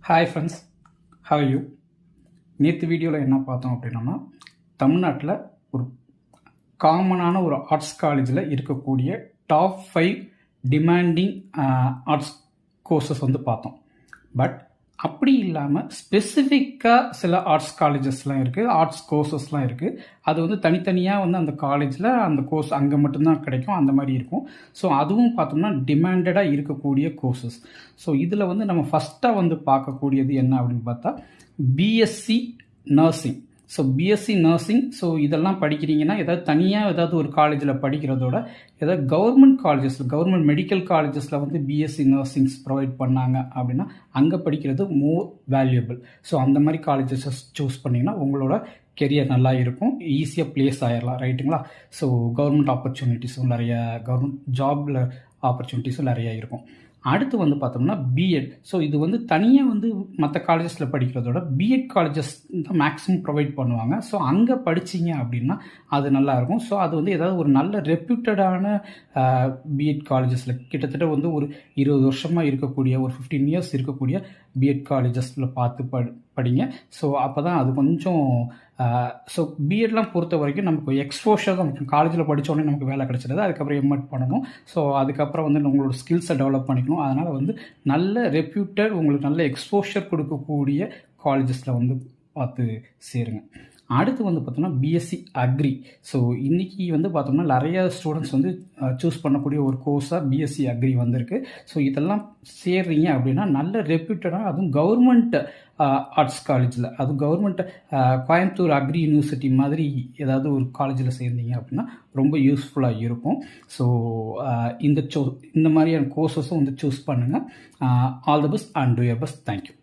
Hi friends, how you? நேற்று வீடியோவில் என்ன பார்த்தோம் அப்படின்னோம்னா, தமிழ்நாட்டில் ஒரு காமனான ஒரு ஆர்ட்ஸ் காலேஜில் இருக்கக்கூடிய டாப் 5 டிமாண்டிங் ஆர்ட்ஸ் கோர்சஸ் வந்து பார்த்தோம். பட் அப்படி இல்லாமல் ஸ்பெசிஃபிக்காக சில ஆர்ட்ஸ் காலேஜஸ்லாம் இருக்குது, ஆர்ட்ஸ் கோர்சஸ்லாம் இருக்குது. அது வந்து தனித்தனியாக வந்து அந்த காலேஜில் அந்த கோர்ஸ் அங்கே மட்டும்தான் கிடைக்கும், அந்த மாதிரி இருக்கும். ஸோ அதுவும் பார்த்தோம்னா டிமாண்டடாக இருக்கக்கூடிய கோர்சஸ். ஸோ இதில் வந்து நம்ம ஃபஸ்ட்டாக வந்து பார்க்கக்கூடியது என்ன அப்படின்னு பார்த்தா BSc nursing. So BSc nursing, so இதெல்லாம் படிக்கிறீங்கன்னா ஏதாவது தனியாக ஏதாவது ஒரு காலேஜில் படிக்கிறதோட ஏதாவது கவர்மெண்ட் காலேஜஸில், கவர்மெண்ட் மெடிக்கல் காலேஜஸில் வந்து பிஎஸ்சி நர்சிங்ஸ் ப்ரொவைட் பண்ணாங்க அப்படின்னா அங்கே படிக்கிறது மோர் வேல்யூபிள். ஸோ அந்த மாதிரி காலேஜஸை சூஸ் பண்ணிங்கன்னா உங்களோட கெரியர் நல்லா இருக்கும், ஈஸியாக ப்ளேஸ் ஆகிடலாம், ரைட்டுங்களா? ஸோ கவர்மெண்ட் ஆப்பர்ச்சுனிட்டிஸும் நிறைய, கவர்மெண்ட் ஜாபில் ஆப்பர்ச்சுனிட்டிஸும் நிறையா இருக்கும். அடுத்து வந்து பார்த்தோம்னா பிஎட். ஸோ இது வந்து தனியாக வந்து மற்ற காலேஜஸில் படிக்கிறதோட பிஎட் காலேஜஸ் தான் மேக்ஸிமம் ப்ரொவைட் பண்ணுவாங்க. ஸோ அங்கே படிச்சிங்க அப்படின்னா அது நல்லாயிருக்கும். ஸோ அது வந்து ஏதாவது ஒரு நல்ல ரெப்யூட்டடான பிஎட் காலேஜஸில் கிட்டத்தட்ட வந்து ஒரு 20 வருஷமாக இருக்கக்கூடிய, ஒரு 15 இயர்ஸ் இருக்கக்கூடிய பிஎட் காலேஜஸில் பார்த்து படிங்க. ஸோ அப்போ தான் அது கொஞ்சம் ஸோ பிஎட்லாம் பொறுத்த வரைக்கும் நமக்கு எக்ஸ்போஷர் தான் முக்கியம். காலேஜில் படித்தோடனே நமக்கு வேலை கிடச்சிடுது, அதுக்கப்புறம் எம்எட் பண்ணணும். ஸோ அதுக்கப்புறம் வந்து உங்களோட ஸ்கில்ஸை டெவலப் பண்ணிக்கணும். அதனால் வந்து நல்ல ரெப்யூட்டட், உங்களுக்கு நல்ல எக்ஸ்போஷர் கொடுக்கக்கூடிய காலேஜஸில் வந்து பார்த்து சேருங்க. அடுத்து வந்து பார்த்தோம்னா பிஎஸ்சி அக்ரி. ஸோ இன்றைக்கி வந்து பார்த்தோம்னா நிறைய ஸ்டூடெண்ட்ஸ் வந்து சூஸ் பண்ணக்கூடிய ஒரு கோர்ஸாக பிஎஸ்சி அக்ரி வந்திருக்கு. ஸோ இதெல்லாம் சேர்றீங்க அப்படின்னா நல்ல ரெப்யூட்டடாக, அதுவும் கவர்மெண்ட் ஆர்ட்ஸ் காலேஜில், அதுவும் கவர்மெண்ட் கோயம்புத்தூர் அக்ரி யூனிவர்சிட்டி மாதிரி ஏதாவது ஒரு காலேஜில் சேர்ந்தீங்க அப்படின்னா ரொம்ப யூஸ்ஃபுல்லாக இருக்கும். ஸோ இந்த மாதிரியான கோர்சஸும் வந்து சூஸ் பண்ணுங்கள். All the best and two your best. Thank you.